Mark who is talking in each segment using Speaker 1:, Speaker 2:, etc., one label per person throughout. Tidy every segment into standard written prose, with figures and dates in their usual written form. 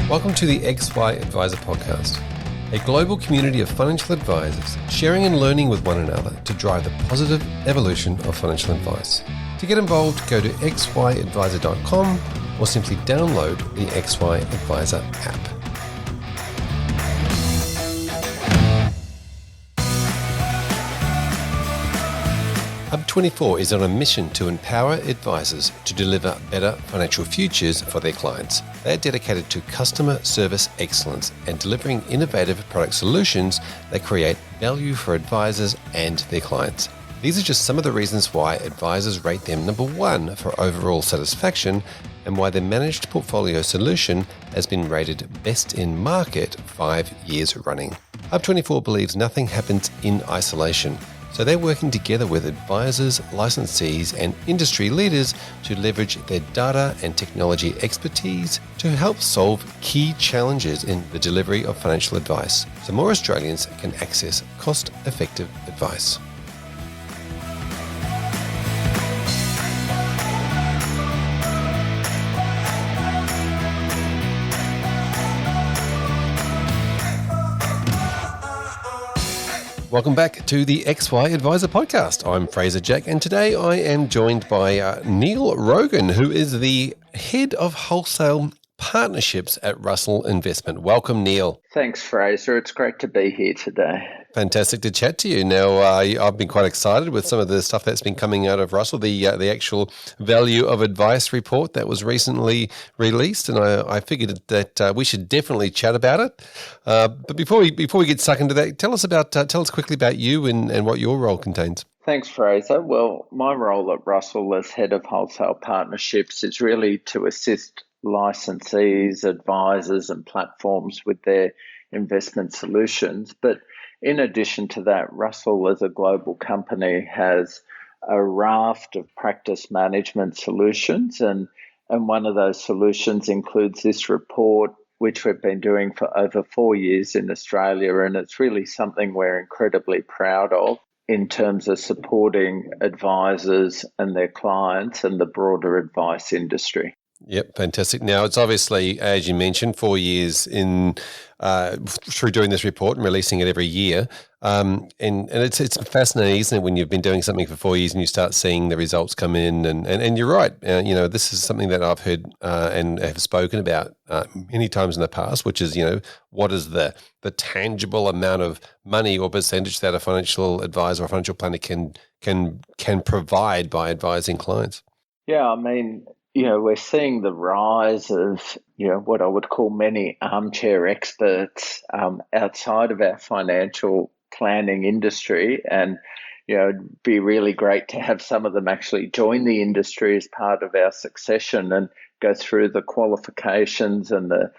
Speaker 1: Welcome to the XY Advisor Podcast, a global community of financial advisors sharing and learning with one another to drive the positive evolution of financial advice. To get involved, go to xyadvisor.com or simply download the XY Advisor app. Hub24 is on a mission to empower advisors to deliver better financial futures for their clients. They are dedicated to customer service excellence and delivering innovative product solutions that create value for advisors and their clients. These are just some of the reasons why advisors rate them number one for overall satisfaction and why their managed portfolio solution has been rated best in market 5 years running. Hub24 believes nothing happens in isolation. So they're working together with advisors, licensees, and industry leaders to leverage their data and technology expertise to help solve key challenges in the delivery of financial advice, so more Australians can access cost-effective advice. Welcome back to the XY Advisor Podcast. I'm Fraser Jack, and today I am joined by Neil Rogan, who is the Head of Wholesale Partnerships at Russell Investment. Welcome, Neil.
Speaker 2: Thanks, Fraser. It's great to be here today.
Speaker 1: Fantastic to chat to you. Now, I've been quite excited with some of the stuff that's been coming out of Russell, the actual value of advice report that was recently released, and I figured that we should definitely chat about it. But before we get stuck into that, tell us quickly about you and what your role contains.
Speaker 2: Thanks, Fraser. Well, my role at Russell as Head of Wholesale Partnerships is really to assist licensees, advisors, and platforms with their investment solutions. But in addition to that, Russell as a global company has a raft of practice management solutions, and one of those solutions includes this report, which we've been doing for over 4 years in Australia, and it's really something we're incredibly proud of in terms of supporting advisors and their clients and the broader advice industry.
Speaker 1: Yep, fantastic. Now, it's obviously, as you mentioned, 4 years in through doing this report and releasing it every year. And it's fascinating, isn't it, when you've been doing something for 4 years and you start seeing the results come in. And you're right. This is something that I've heard and have spoken about many times in the past, which is, what is the tangible amount of money or percentage that a financial advisor or financial planner can provide by advising clients?
Speaker 2: Yeah, I mean, we're seeing the rise of, what I would call many armchair experts outside of our financial planning industry. And, it'd be really great to have some of them actually join the industry as part of our succession and go through the qualifications and the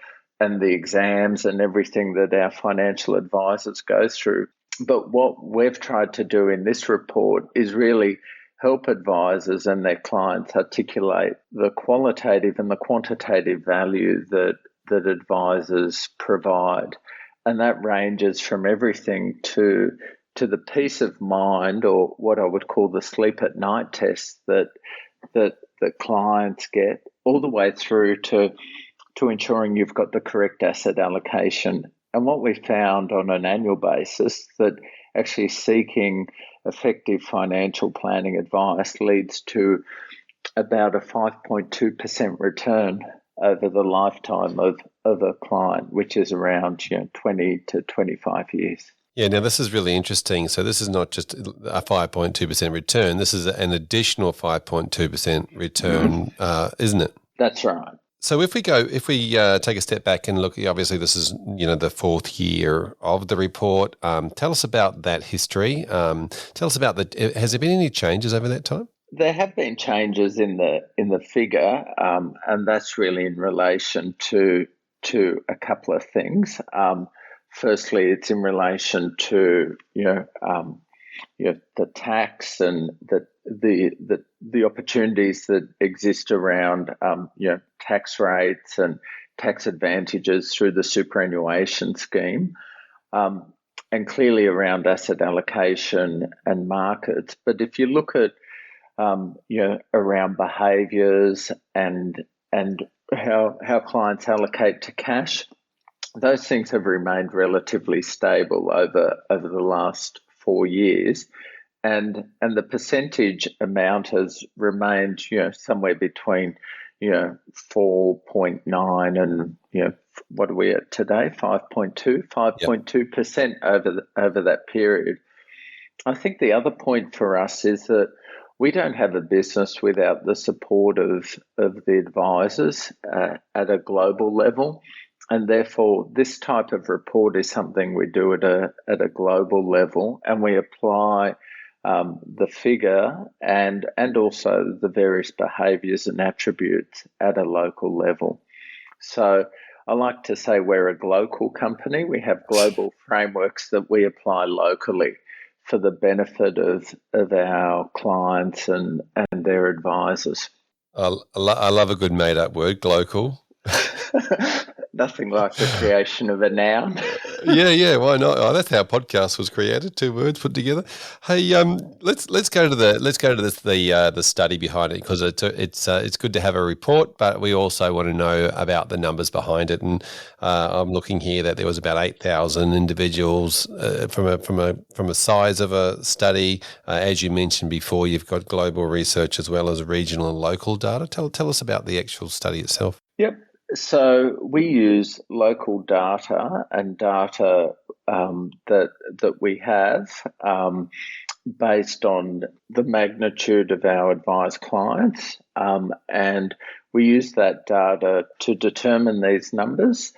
Speaker 2: exams and everything that our financial advisors go through. But what we've tried to do in this report is really help advisors and their clients articulate the qualitative and the quantitative value that advisors provide. And that ranges from everything to the peace of mind, or what I would call the sleep at night test that clients get, all the way through to ensuring you've got the correct asset allocation. And what we found on an annual basis, that actually seeking effective financial planning advice leads to about a 5.2% return over the lifetime of a client, which is around 20 to 25 years.
Speaker 1: Yeah, now this is really interesting. So this is not just a 5.2% return. This is an additional 5.2% return, isn't it?
Speaker 2: That's right.
Speaker 1: So if we take a step back and look, obviously this is, the 4th year of the report. Tell us about that history. Tell us about has there been any changes over that time?
Speaker 2: There have been changes in the figure, and that's really in relation to a couple of things. Firstly, it's in relation to the tax and the opportunities that exist around tax rates and tax advantages through the superannuation scheme, and clearly around asset allocation and markets. But if you look at around behaviours and how clients allocate to cash, those things have remained relatively stable over the last 4 years, and the percentage amount has remained, somewhere between, 4.9 and, what are we at today? 5.2,
Speaker 1: Yep.
Speaker 2: 5.2% over that period. I think the other point for us is that we don't have a business without the support of the advisors at a global level. And therefore, this type of report is something we do at a global level, and we apply the figure and also the various behaviours and attributes at a local level. So I like to say we're a global company. We have global frameworks that we apply locally for the benefit of our clients and their advisors.
Speaker 1: I love a good made-up word, glocal.
Speaker 2: Nothing like the creation of a noun.
Speaker 1: Yeah, why not? Oh, that's how podcast was created. 2 words put together. Hey, let's go to the study behind it, because it's good to have a report, but we also want to know about the numbers behind it. And I'm looking here that there was about 8,000 individuals from a size of a study. As you mentioned before, you've got global research as well as regional and local data. Tell us about the actual study itself.
Speaker 2: Yep. So we use local data and data that we have based on the magnitude of our advised clients, and we use that data to determine these numbers.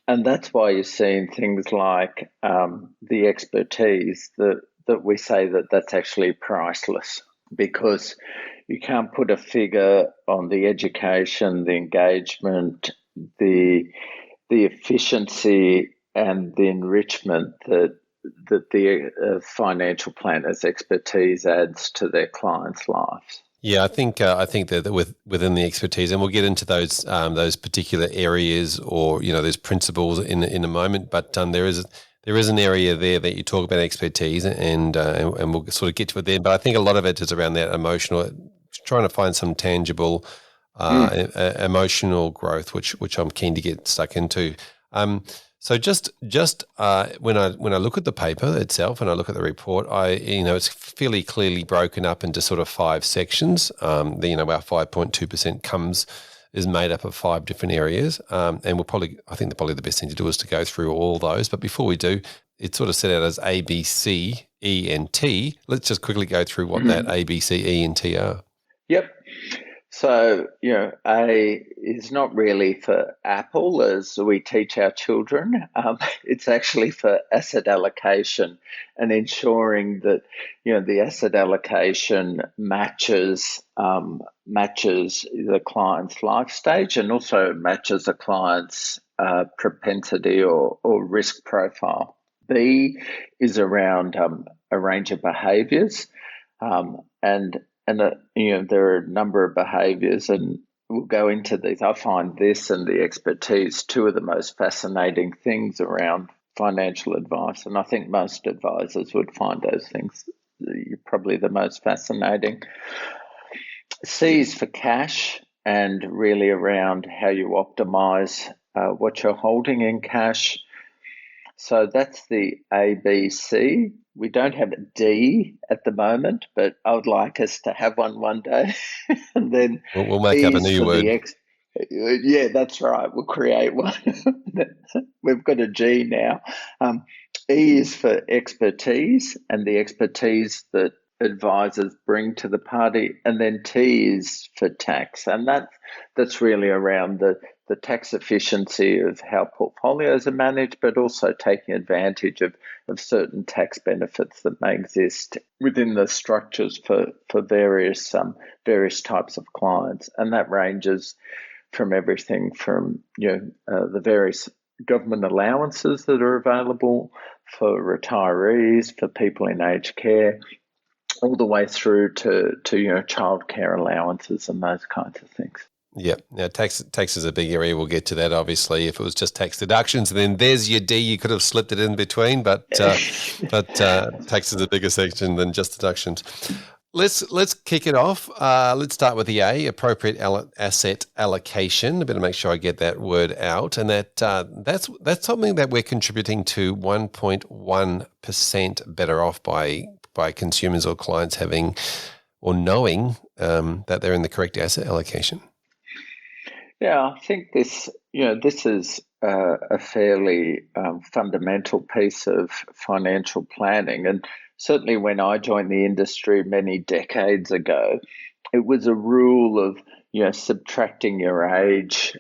Speaker 2: And that's why you're seeing things like the expertise that we say that's actually priceless, because you can't put a figure on the education, the engagement, the efficiency, and the enrichment that the financial planner's expertise adds to their clients' lives.
Speaker 1: Yeah, I think that within the expertise, and we'll get into those particular areas, or those principles in a moment. But there is an area there that you talk about expertise, and we'll sort of get to it then. But I think a lot of it is around that emotional, trying to find some tangible emotional growth, which I'm keen to get stuck into. So just when I look at the paper itself and I look at the report, it's fairly clearly broken up into sort of 5 sections. Our 5.2% is made up of 5 different areas, and I think probably the best thing to do is to go through all those. But before we do, it's sort of set out as A, B, C, E, and T. Let's just quickly go through what that A, B, C, E, and T are.
Speaker 2: Yep. So, A is not really for Apple as we teach our children. It's actually for asset allocation and ensuring that, the asset allocation matches the client's life stage, and also matches the client's propensity or risk profile. B is around a range of behaviours, and there are a number of behaviours, and we'll go into these. I find this and the expertise 2 of the most fascinating things around financial advice, and I think most advisors would find those things probably the most fascinating. C is for cash, and really around how you optimise what you're holding in cash. So that's the A, B, C. We don't have a D at the moment, but I would like us to have one day. And then
Speaker 1: We'll make up a new word.
Speaker 2: Yeah, that's right. We'll create one. We've got a G now. E is for expertise, and the expertise that advisors bring to the party. And then T is for tax, and that's really around the tax efficiency of how portfolios are managed, but also taking advantage of certain tax benefits that may exist within the structures for various types of clients. And that ranges from everything from the various government allowances that are available for retirees, for people in aged care, all the way through to childcare allowances and those kinds of things.
Speaker 1: Yeah. Now, tax is a big area. We'll get to that, obviously. If it was just tax deductions, then there's your D. You could have slipped it in between, but tax is a bigger section than just deductions. Let's kick it off. Let's start with the A, appropriate asset allocation. I better make sure I get that word out, and that's something that we're contributing to 1.1% better off by consumers or clients having or knowing that they're in the correct asset allocation.
Speaker 2: Yeah, I think this is a fairly fundamental piece of financial planning. And certainly when I joined the industry many decades ago, it was a rule of, subtracting your age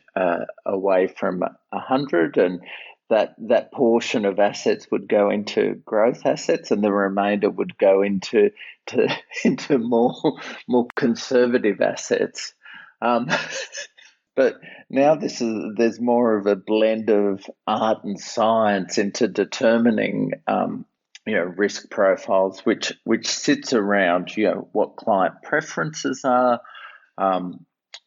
Speaker 2: away from 100, and that portion of assets would go into growth assets, and the remainder would go into into more conservative assets. Um, But now there's more of a blend of art and science into determining risk profiles, which sits around what client preferences are, how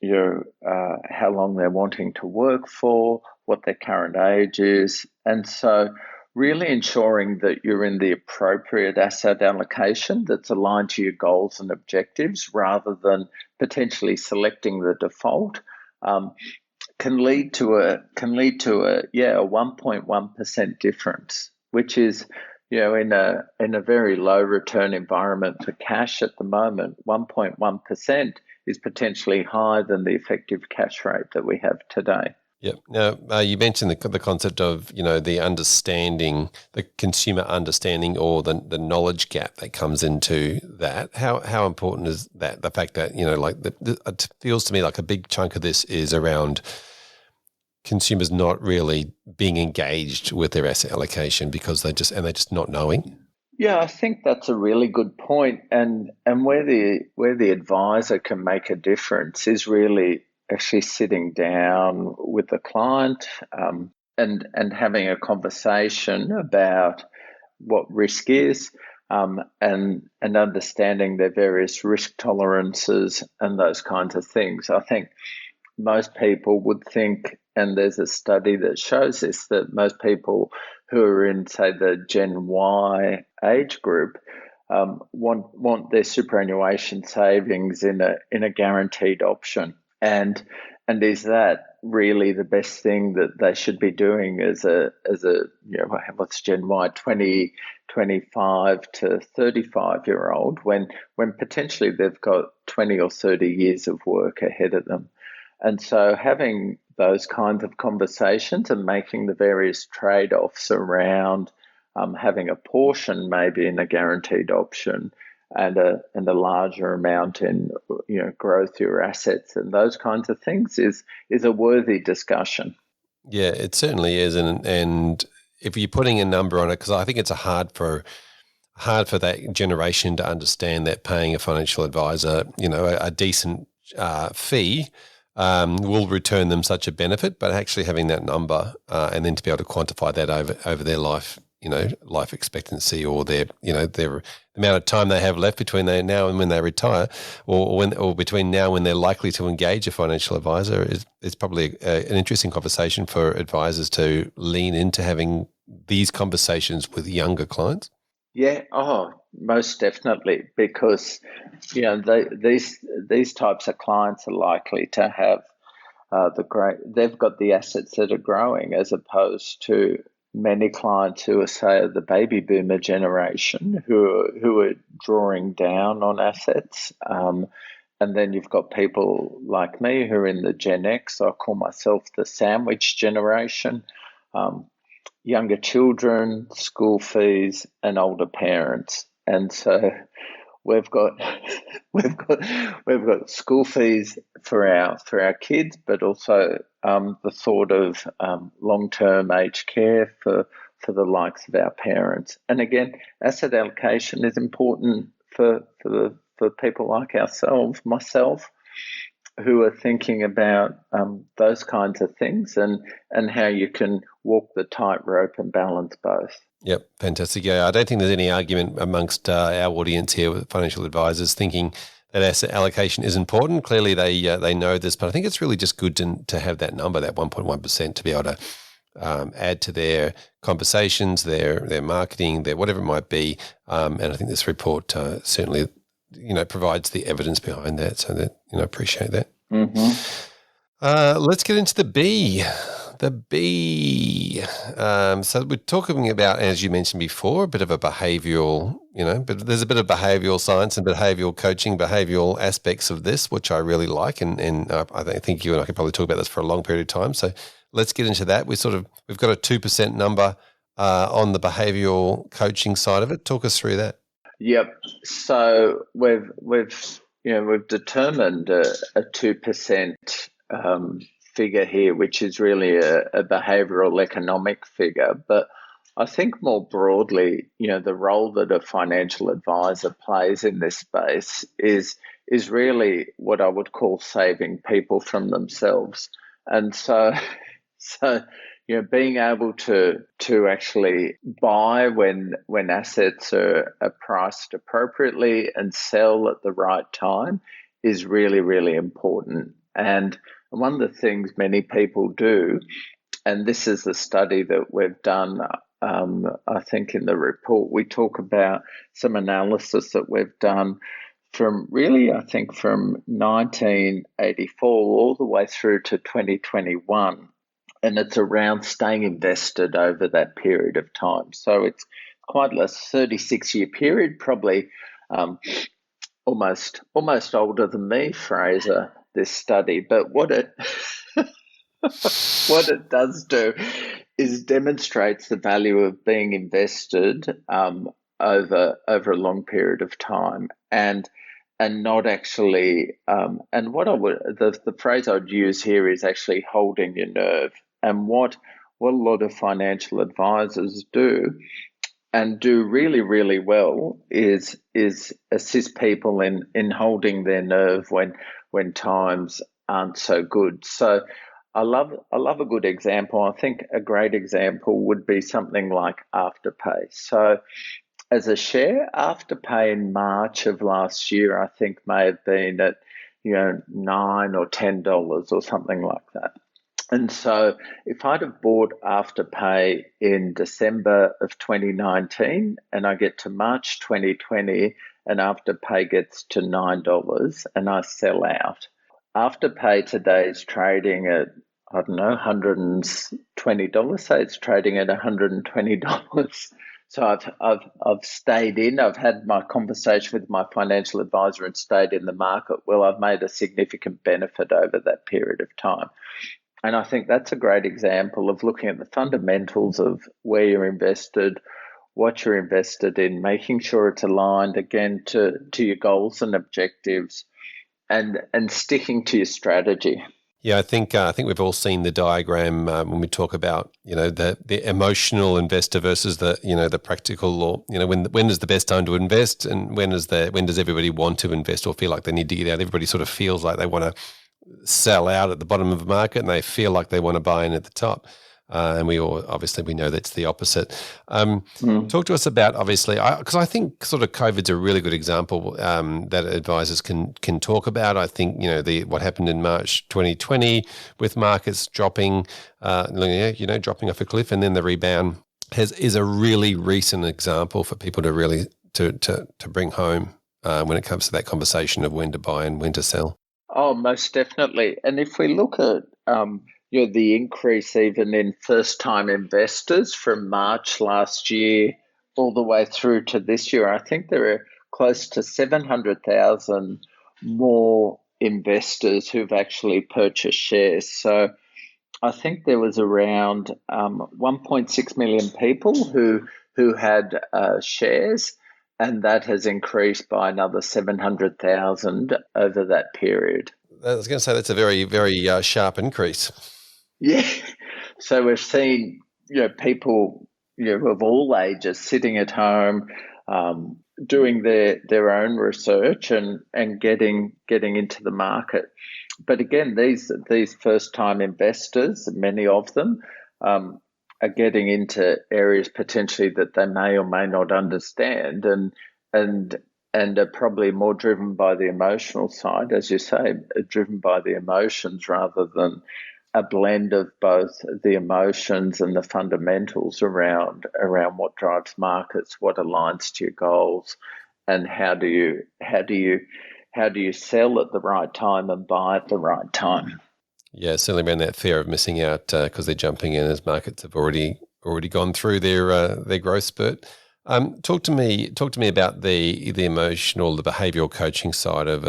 Speaker 2: long they're wanting to work for, what their current age is, and so really ensuring that you're in the appropriate asset allocation that's aligned to your goals and objectives, rather than potentially selecting the default. Can lead to a 1.1% difference, which is in a very low return environment for cash at the moment. 1.1% is potentially higher than the effective cash rate that we have today.
Speaker 1: Yep. Now, you mentioned the concept of, the understanding, the consumer understanding, or the knowledge gap that comes into that. How important is that? The fact that, it feels to me like a big chunk of this is around consumers not really being engaged with their asset allocation because they're just not knowing.
Speaker 2: Yeah, I think that's a really good point, and where the advisor can make a difference is really actually sitting down with the client, and having a conversation about what risk is, and understanding their various risk tolerances and those kinds of things. I think most people would think, and there's a study that shows this, that most people who are in, say, the Gen Y age group want their superannuation savings in a guaranteed option. And is that really the best thing that they should be doing as a what's Gen Y, 25 to 35 year old, when potentially they've got 20 or 30 years of work ahead of them? And so having those kinds of conversations and making the various trade-offs around having a portion maybe in a guaranteed option and a larger amount in growth your assets and those kinds of things is a worthy discussion.
Speaker 1: Yeah, it certainly is, and if you're putting a number on it, because I think it's hard for that generation to understand that paying a financial advisor, a decent fee will return them such a benefit, but actually having that number and then to be able to quantify that over their life, life expectancy, or their amount of time they have left between now and when they retire, or between now and when they're likely to engage a financial advisor is probably an interesting conversation for advisors to lean into having these conversations with younger clients.
Speaker 2: Yeah, most definitely, because these types of clients are likely to have they've got the assets that are growing, as opposed to many clients who are, say, the baby boomer generation who are drawing down on assets. And then you've got people like me who are in the Gen X. I call myself the sandwich generation. Younger children, school fees, and older parents. And so we've got school fees for our kids, but also the thought of long-term aged care for the likes of our parents. And again, asset allocation is important for people like myself, who are thinking about those kinds of things and how you can walk the tightrope and balance both.
Speaker 1: Yep, fantastic. Yeah, I don't think there's any argument amongst our audience here with financial advisors thinking that asset allocation is important. Clearly, they know this, but I think it's really just good to have that number, that 1.1%, to be able to add to their conversations, their marketing, their whatever it might be. And I think this report certainly provides the evidence behind that. So that, appreciate that.
Speaker 2: Mm-hmm.
Speaker 1: Let's get into the B. The B. So we're talking about, as you mentioned before, a bit of a behavioural, but there's a bit of behavioural science and behavioural coaching, behavioural aspects of this, which I really like. And I think you and I could probably talk about this for a long period of time. So let's get into that. We've got a 2% number on the behavioural coaching side of it. Talk us through that.
Speaker 2: Yep. So we've determined a 2% figure here, which is really a behavioural economic figure. But I think more broadly, the role that a financial advisor plays in this space is really what I would call saving people from themselves. And so so being able to actually buy when assets are priced appropriately and sell at the right time is really, really important. And one of the things many people do, and this is the study that we've done, I think in the report, we talk about some analysis that we've done from 1984 all the way through to 2021. And it's around staying invested over that period of time. So it's quite a 36-year period, probably almost older than me, Fraser, this study. But what it what it does do is demonstrates the value of being invested over a long period of time, and not actually. And what I would the phrase I'd use here is actually holding your nerve. And what a lot of financial advisors do, and do really, really well, is assist people in holding their nerve when times aren't so good. So I love a good example. I think a great example would be something like Afterpay. So as a share, Afterpay in March of last year, I think may have been at $9 or $10 or something like that. And so if I'd have bought Afterpay in December of 2019 and I get to March 2020 and Afterpay gets to $9 and I sell out, Afterpay today is trading at, I don't know, $120. Say it's trading at $120. So I've stayed in. I've had my conversation with my financial advisor and stayed in the market. Well, I've made a significant benefit over that period of time. And I think that's a great example of looking at the fundamentals of where you're invested, what you're invested in, making sure it's aligned again to your goals and objectives, and sticking to your strategy.
Speaker 1: Yeah, I think we've all seen the diagram when we talk about the emotional investor versus the practical, or when is the best time to invest, and when does everybody want to invest or feel like they need to get out. Everybody sort of feels like they want to sell out at the bottom of the market and they feel like they want to buy in at the top. And we know that's the opposite. Talk to us about, obviously, because I think sort of COVID's a really good example that advisors can talk about. I think, what happened in March 2020 with markets dropping, dropping off a cliff, and then the rebound is a really recent example for people to really to bring home when it comes to that conversation of when to buy and when to sell.
Speaker 2: Oh, most definitely. And if we look at the increase even in first-time investors from March last year all the way through to this year, I think there are close to 700,000 more investors who've actually purchased shares. So I think there was around 1.6 million people who had shares, and that has increased by another 700,000 over that period.
Speaker 1: I was going to say that's a very, very sharp increase.
Speaker 2: Yeah. So we've seen, people, of all ages sitting at home, doing their own research and getting into the market. But again, these first-time investors, many of them, are getting into areas potentially that they may or may not understand, and are probably more driven by the emotional side, as you say, driven by the emotions rather than a blend of both the emotions and the fundamentals around what drives markets, what aligns to your goals, and how do you sell at the right time and buy at the right time?
Speaker 1: Yeah, certainly around that fear of missing out because they're jumping in as markets have already gone through their growth spurt. Talk to me about the emotional, the behavioural coaching side of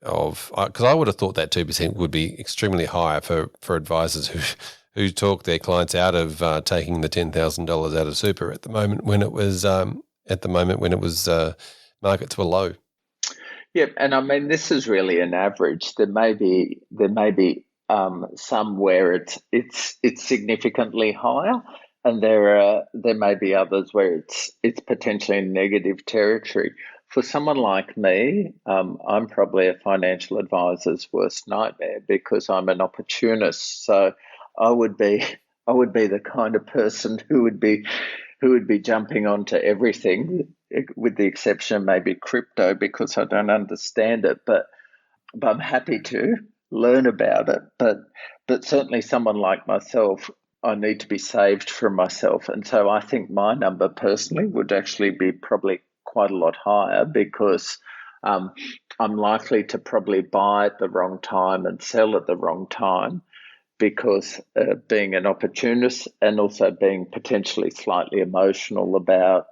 Speaker 1: because I would have thought that 2% would be extremely higher for advisors who talk their clients out of taking the $10,000 out of super at the moment when it was markets were low.
Speaker 2: Yeah, and I mean this is really an average. There may be some where it's significantly higher, and there may be others where it's potentially in negative territory. For someone like me, I'm probably a financial advisor's worst nightmare because I'm an opportunist. So I would be I would be the kind of person who would be jumping onto everything, with the exception of maybe crypto because I don't understand it. But I'm happy to learn about it. But certainly someone like myself, I need to be saved from myself, and so I think my number personally would actually be probably quite a lot higher because um, I'm likely to probably buy at the wrong time and sell at the wrong time because being an opportunist and also being potentially slightly emotional about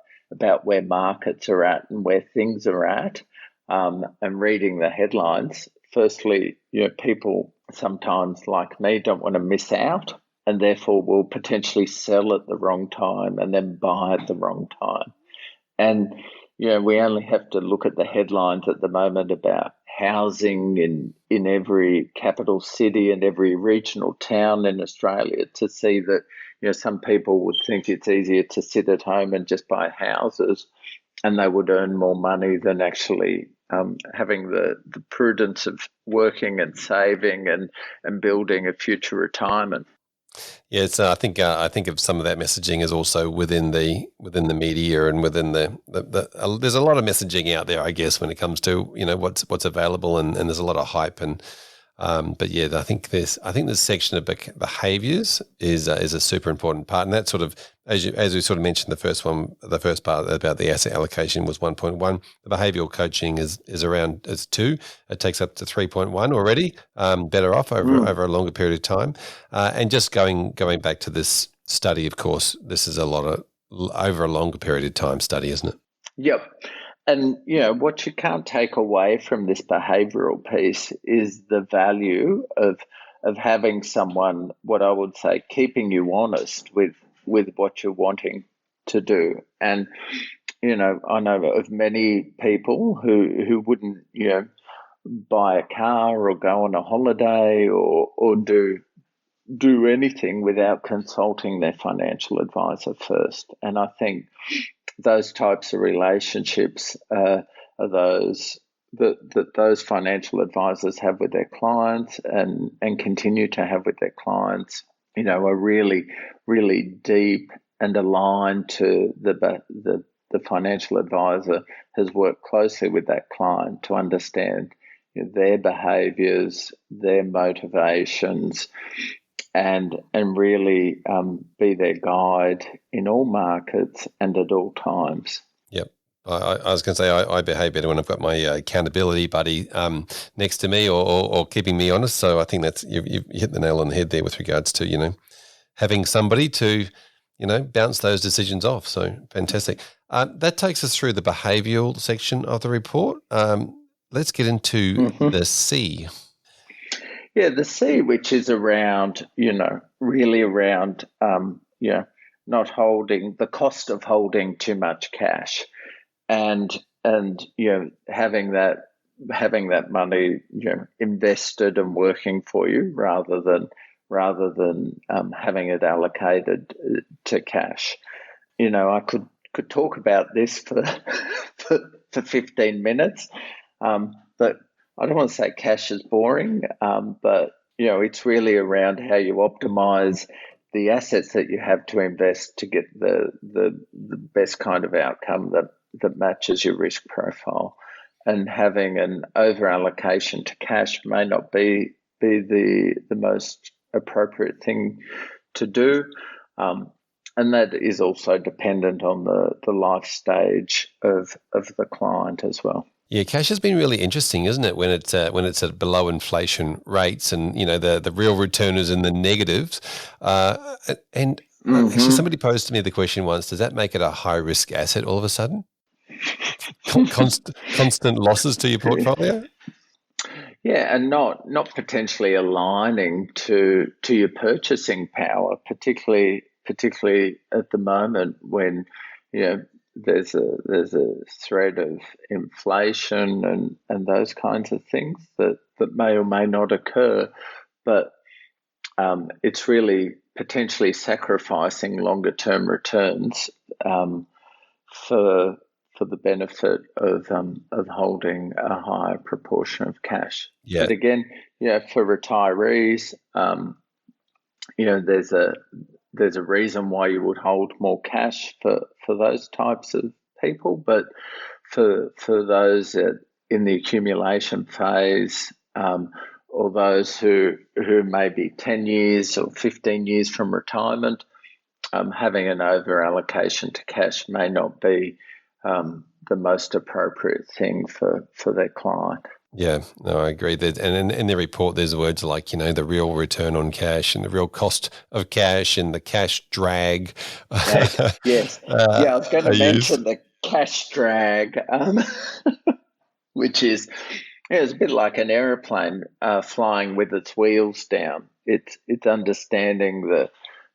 Speaker 2: where markets are at and where things are at, and reading the headlines. Firstly, people sometimes like me don't want to miss out and therefore will potentially sell at the wrong time and then buy at the wrong time. And we only have to look at the headlines at the moment about housing in every capital city and every regional town in Australia to see that some people would think it's easier to sit at home and just buy houses, and they would earn more money than actually having the prudence of working and saving and building a future retirement.
Speaker 1: Yeah, it's, I think of some of that messaging is also within the media and within there's a lot of messaging out there, I guess, when it comes to what's available, and there's a lot of hype. And but yeah, I think this section of behaviours is a super important part, and that sort of, as we sort of mentioned, the first part about the asset allocation was 1.1. The behavioural coaching is around 2. It takes up to 3.1 already. Better off over a longer period of time, and just going back to this study. Of course, this is a lot of over a longer period of time study, isn't it?
Speaker 2: Yep. And what you can't take away from this behavioral piece is the value of having someone, what I would say, keeping you honest with what you're wanting to do. And I know of many people who wouldn't buy a car or go on a holiday or do anything without consulting their financial advisor first. And I think those types of relationships are those that those financial advisors have with their clients and continue to have with their clients, are really, really deep and aligned to the financial advisor has worked closely with that client to understand their behaviours, their motivations, and really be their guide in all markets and at all times.
Speaker 1: Yep. I was going to say I behave better when I've got my accountability buddy next to me or keeping me honest. So I think that's you've hit the nail on the head there with regards to having somebody to bounce those decisions off. So fantastic. That takes us through the behavioural section of the report. Let's get into the C.
Speaker 2: Yeah, the C, which is around, really around, not holding the cost of holding too much cash, and having that money invested and working for you rather than having it allocated to cash. I could talk about this for for 15 minutes, but I don't want to say cash is boring, but it's really around how you optimize the assets that you have to invest to get the best kind of outcome that matches your risk profile. And having an over allocation to cash may not be the most appropriate thing to do. And that is also dependent on the life stage of the client as well.
Speaker 1: Yeah, cash has been really interesting, isn't it? When it's at below inflation rates, and the real return is in the negatives. And actually, somebody posed to me the question once: does that make it a high risk asset all of a sudden? Constant losses to your portfolio.
Speaker 2: Yeah, and not potentially aligning to your purchasing power, particularly at the moment when there's a threat of inflation and those kinds of things that may or may not occur, but it's really potentially sacrificing longer term returns for the benefit of holding a higher proportion of cash.
Speaker 1: Yeah.
Speaker 2: But again, for retirees, there's a reason why you would hold more cash for those types of people. But for those in the accumulation phase, or those who may be 10 years or 15 years from retirement, having an over allocation to cash may not be the most appropriate thing for their client.
Speaker 1: Yeah, no, I agree. And in the report, there's words like, the real return on cash and the real cost of cash and the cash drag.
Speaker 2: Yes. I was going to mention the cash drag, which is it's a bit like an aeroplane flying with its wheels down. It's understanding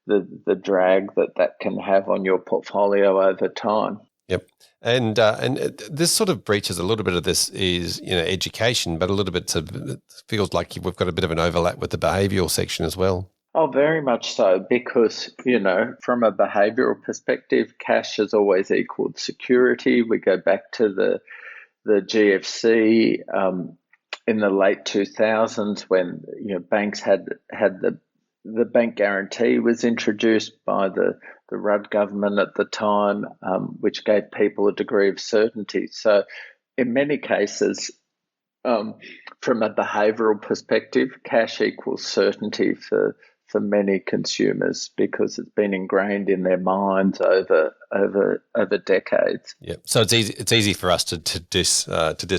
Speaker 2: the drag that can have on your portfolio over time.
Speaker 1: Yep. And this sort of breaches a little bit of this is, education, but a little bit it feels like we've got a bit of an overlap with the behavioural section as well.
Speaker 2: Oh, very much so, because, from a behavioural perspective, cash has always equaled security. We go back to the GFC in the late 2000s when, banks had the bank guarantee was introduced by the Rudd government at the time, which gave people a degree of certainty. So in many cases, from a behavioural perspective, cash equals certainty for many consumers because it's been ingrained in their minds over decades.
Speaker 1: Yeah, so it's easy for us to diss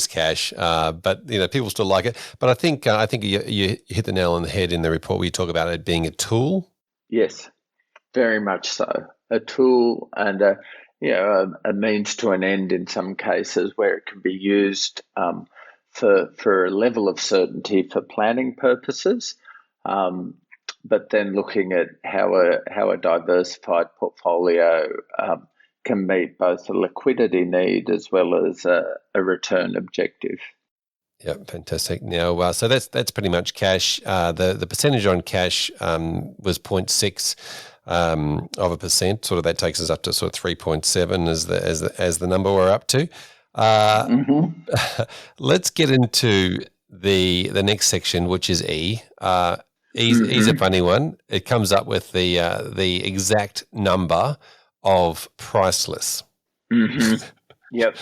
Speaker 1: cash, but people still like it. But I think you hit the nail on the head in the report where you talk about it being a tool.
Speaker 2: Yes, very much so. A tool and a means to an end in some cases, where it can be used for a level of certainty for planning purposes. But then looking at how a diversified portfolio can meet both a liquidity need as well as a return objective.
Speaker 1: Yeah, fantastic. Now, so that's pretty much cash. The percentage on cash was 0.6 of a percent. Sort of that takes us up to sort of 3.7 as the number we're up to. Let's get into the next section, which is E. E's a funny one. It comes up with the exact number of priceless.
Speaker 2: Yep.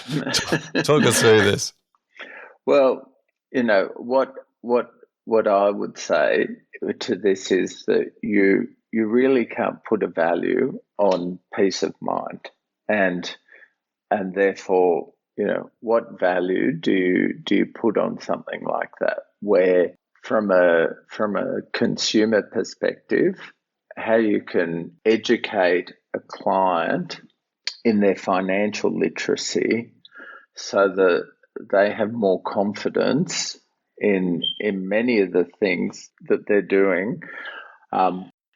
Speaker 1: Talk us through this.
Speaker 2: Well, what I would say to this is that you really can't put a value on peace of mind, and therefore, what value do you put on something like that? Where from a consumer perspective, how you can educate a client in their financial literacy so that they have more confidence in many of the things that they're doing,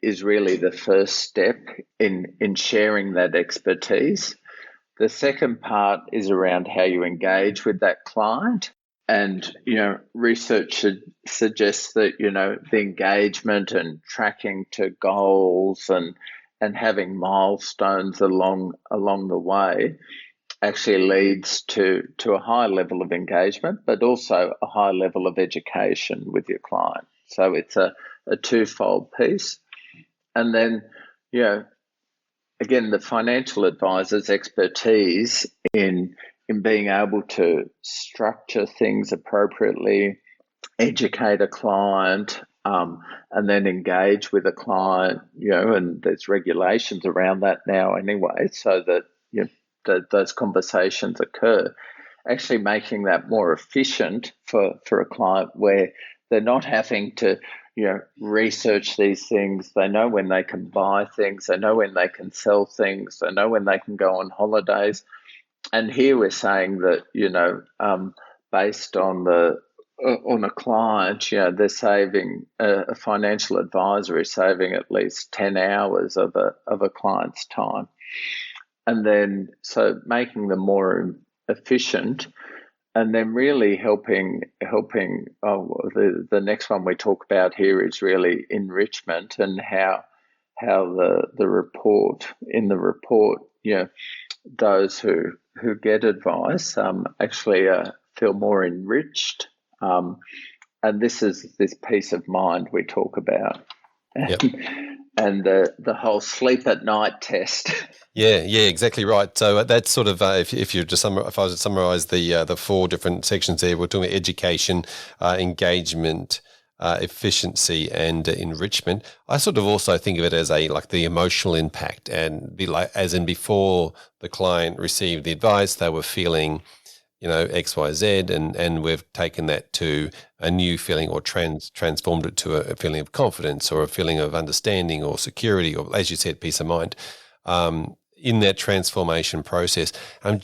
Speaker 2: is really the first step in sharing that expertise. The second part is around how you engage with that client. And, research suggests that, the engagement and tracking to goals and having milestones along the way actually leads to a high level of engagement, but also a high level of education with your client. So it's a twofold piece. And then, again, the financial advisor's expertise in being able to structure things appropriately, educate a client, and then engage with a client, and there's regulations around that now anyway, so that those conversations occur. Actually making that more efficient for a client where they're not having to, research these things. They know when they can buy things. They know when they can sell things. They know when they can go on holidays. And here we're saying that, based on a client, they're saving a financial advisor is saving at least 10 hours of a client's time, and then so making them more efficient, and then really helping. The next one we talk about here is really enrichment, and how the report in the report, those who get advice actually feel more enriched, and this is this peace of mind we talk about.
Speaker 1: Yep.
Speaker 2: And the whole sleep at night test.
Speaker 1: Yeah, exactly right. So that's sort of if I was to summarize the four different sections there, we're talking about education, engagement, efficiency, and enrichment. I sort of also think of it as the emotional impact, and as in before the client received the advice, they were feeling, X, Y, Z, and we've taken that to a new feeling, or transformed it to a feeling of confidence, or a feeling of understanding, or security, or, as you said, peace of mind. In that transformation process, I'm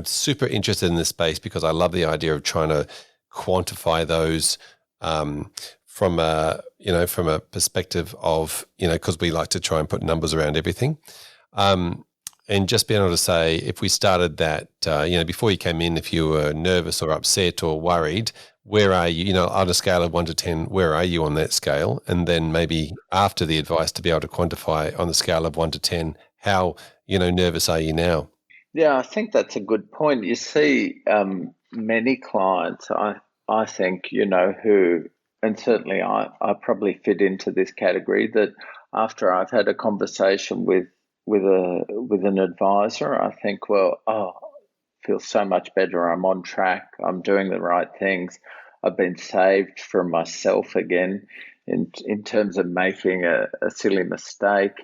Speaker 1: super interested in this space because I love the idea of trying to quantify those from a perspective of, because we like to try and put numbers around everything. And just being able to say, if we started that, before you came in, if you were nervous or upset or worried, where are you, on a scale of 1 to 10, where are you on that scale? And then maybe after the advice to be able to quantify on the scale of 1 to 10, how, nervous are you now?
Speaker 2: Yeah, I think that's a good point. You see, many clients, I think, who, and certainly I probably fit into this category, that after I've had a conversation with an advisor, I think, well, I feel so much better. I'm on track. I'm doing the right things. I've been saved from myself again in terms of making a silly mistake.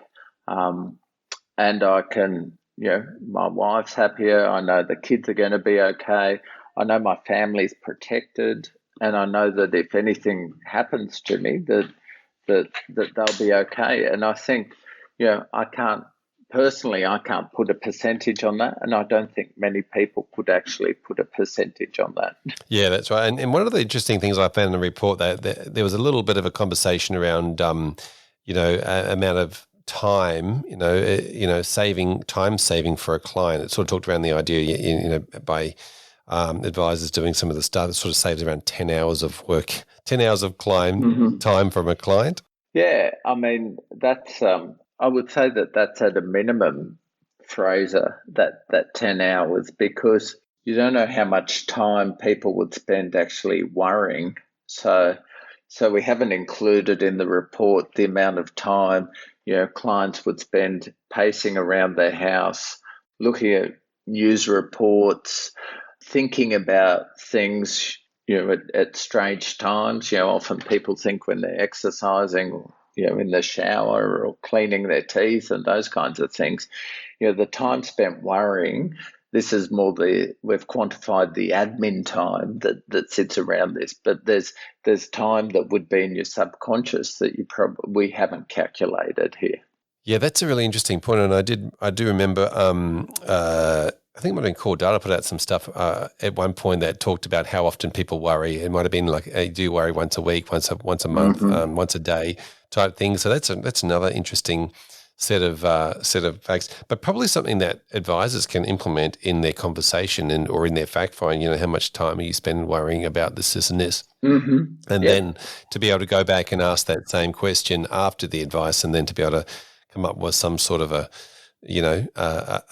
Speaker 2: And I can, my wife's happier. I know the kids are going to be okay. I know my family's protected, and I know that if anything happens to me, that they'll be okay. And I think, I can't put a percentage on that, and I don't think many people could actually put a percentage on that.
Speaker 1: Yeah, that's right. And one of the interesting things I found in the report, that there was a little bit of a conversation around, amount of time, saving for a client. It sort of talked around the idea, by advisors doing some of the stuff, it sort of saves around 10 hours of work, 10 hours of client time from a client.
Speaker 2: Yeah, I mean, that's, I would say that's at a minimum, Fraser, that 10 hours, because you don't know how much time people would spend actually worrying. So we haven't included in the report the amount of time, clients would spend pacing around their house, looking at news reports, thinking about things, at strange times. Often people think when they're exercising, or, in the shower, or cleaning their teeth and those kinds of things. The time spent worrying, this is more we've quantified the admin time that sits around this, but there's time that would be in your subconscious that we haven't calculated here.
Speaker 1: Yeah, that's a really interesting point, and I do remember. I think it might have been Core Data put out some stuff at one point that talked about how often people worry. It might have been like, hey, do you worry once a week, once a month, once a day type thing. So that's another interesting set of facts, but probably something that advisors can implement in their conversation or in their fact find. How much time are you spending worrying about this and this, and then to be able to go back and ask that same question after the advice, and then to be able to come up with some sort of a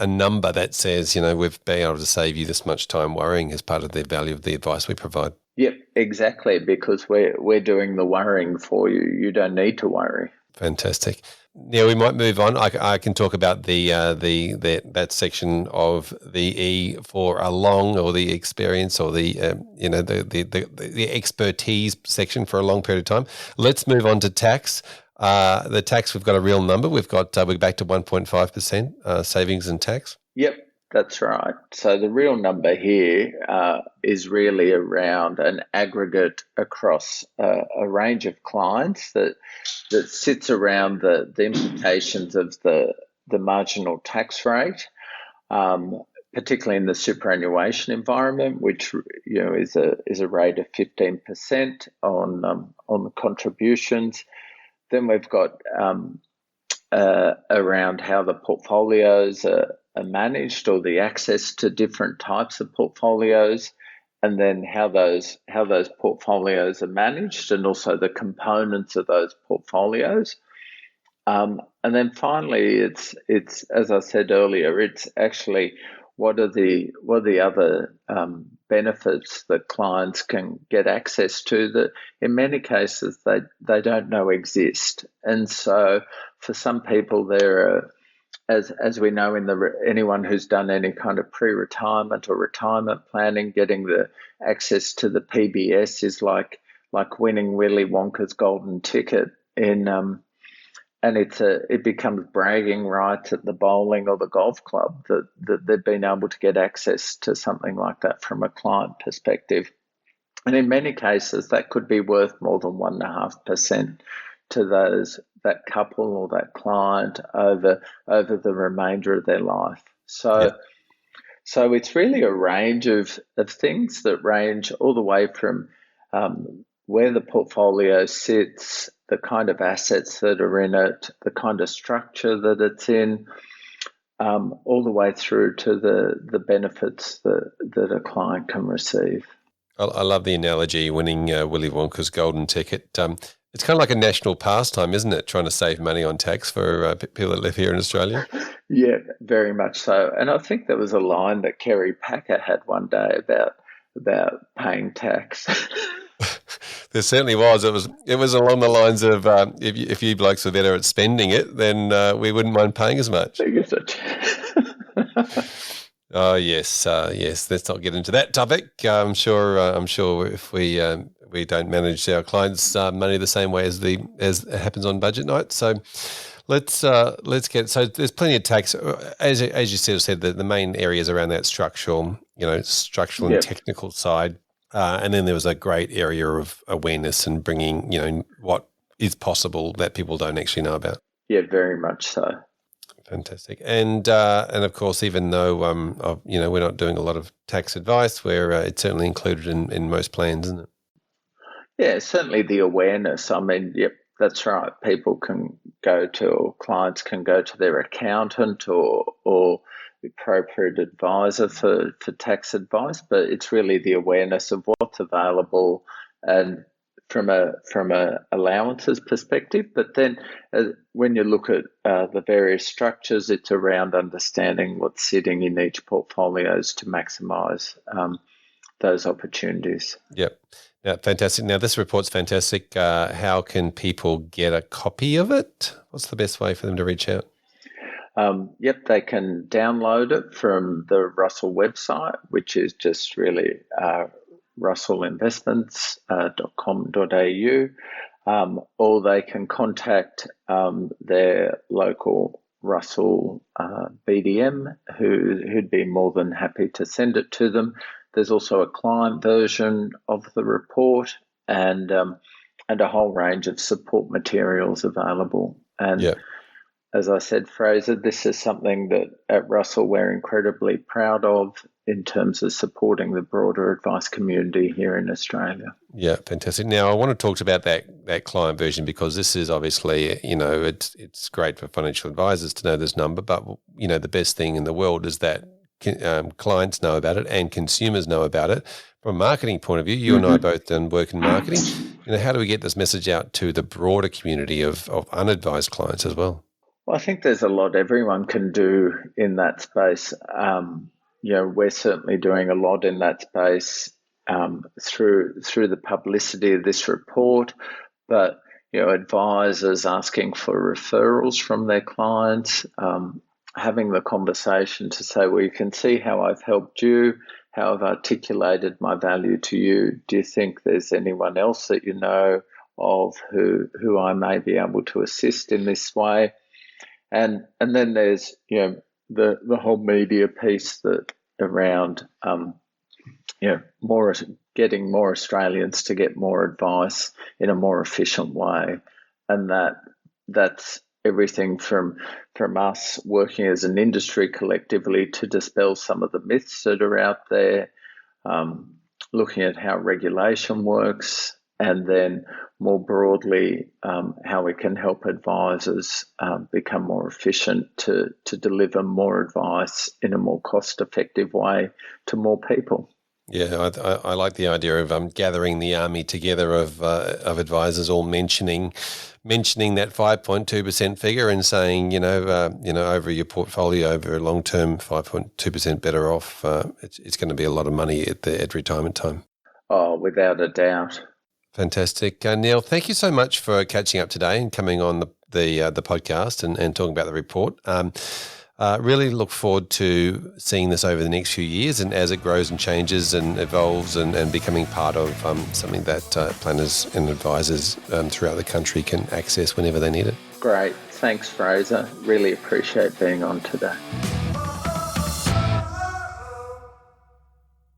Speaker 1: number that says, we've been able to save you this much time worrying as part of the value of the advice we provide.
Speaker 2: Yep, exactly, because we're doing the worrying for you. You don't need to worry.
Speaker 1: Fantastic. Now we might move on. I can talk about that section of the E for a long, or the experience, or the expertise section for a long period of time. Let's move on to tax. The tax, we've got a real number. We're back to 1.5% savings in tax.
Speaker 2: Yep, that's right. So the real number here is really around an aggregate across a range of clients that sits around the implications of the marginal tax rate, particularly in the superannuation environment, which is a rate of 15% on the contributions. Then we've got around how the portfolios are managed, or the access to different types of portfolios, and then how those portfolios are managed, and also the components of those portfolios. And then finally, it's as I said earlier, it's actually what are the other benefits that clients can get access to that in many cases they don't know exist. And so for some people, there are, as we know, anyone who's done any kind of pre-retirement or retirement planning, getting the access to the PBS is like winning Willy Wonka's golden ticket and it becomes bragging rights at the bowling or the golf club that they've been able to get access to something like that from a client perspective. And in many cases, that could be worth more than 1.5% to that couple or that client over the remainder of their life. So it's really a range of things that range all the way from where the portfolio sits, the kind of assets that are in it, the kind of structure that it's in, all the way through to the benefits that a client can receive.
Speaker 1: I love the analogy, winning Willy Wonka's golden ticket. It's kind of like a national pastime, isn't it? Trying to save money on tax for people that live here in Australia.
Speaker 2: Yeah, very much so. And I think there was a line that Kerry Packer had one day about paying tax.
Speaker 1: There certainly was. It was along the lines of if you blokes were better at spending it, then we wouldn't mind paying as much. Oh yes, yes. Let's not get into that topic. I'm sure if we don't manage our clients' money the same way as it happens on budget night. So let's get. So there's plenty of tax, as you said the main areas around that structural and technical side. And then there was a great area of awareness and bringing, what is possible that people don't actually know about.
Speaker 2: Yeah, very much so.
Speaker 1: Fantastic. And of course, even though, we're not doing a lot of tax advice, it's certainly included in most plans, isn't it?
Speaker 2: Yeah, certainly the awareness. I mean, yep, that's right. Clients can go to their accountant or the appropriate advisor for tax advice, but it's really the awareness of what's available and from a allowances perspective. But then when you look at the various structures, it's around understanding what's sitting in each portfolios to maximise those opportunities.
Speaker 1: Yep. Yeah, fantastic. Now, this report's fantastic. How can people get a copy of it? What's the best way for them to reach out?
Speaker 2: They can download it from the Russell website, which is just really russellinvestments.com.au, or they can contact their local Russell BDM, who'd be more than happy to send it to them. There's also a client version of the report and a whole range of support materials available. And as I said, Fraser, this is something that at Russell we're incredibly proud of in terms of supporting the broader advice community here in Australia.
Speaker 1: Yeah, fantastic. Now, I want to talk about that client version, because this is obviously, it's great for financial advisors to know this number, but, the best thing in the world is that clients know about it and consumers know about it. From a marketing point of view, you and I both done work in marketing. How do we get this message out to the broader community of unadvised clients as well?
Speaker 2: Well, I think there's a lot everyone can do in that space. We're certainly doing a lot in that space through the publicity of this report. But advisors asking for referrals from their clients, having the conversation to say, well, you can see how I've helped you, how I've articulated my value to you. Do you think there's anyone else that you know of who I may be able to assist in this way? And then there's the whole media piece that around more getting more Australians to get more advice in a more efficient way, and that's everything from us working as an industry collectively to dispel some of the myths that are out there, looking at how regulation works, and then more broadly how we can help advisors become more efficient to deliver more advice in a more cost-effective way to more people.
Speaker 1: Yeah, I like the idea of gathering the army together of advisors, all mentioning that 5.2% figure and saying, over your portfolio over a long term, 5.2% better off. It's going to be a lot of money at retirement time.
Speaker 2: Oh, without a doubt.
Speaker 1: Fantastic, Neil. Thank you so much for catching up today and coming on the podcast and talking about the report. Really look forward to seeing this over the next few years and as it grows and changes and evolves and becoming part of something that planners and advisors throughout the country can access whenever they need it.
Speaker 2: Great. Thanks, Fraser. Really appreciate being on today.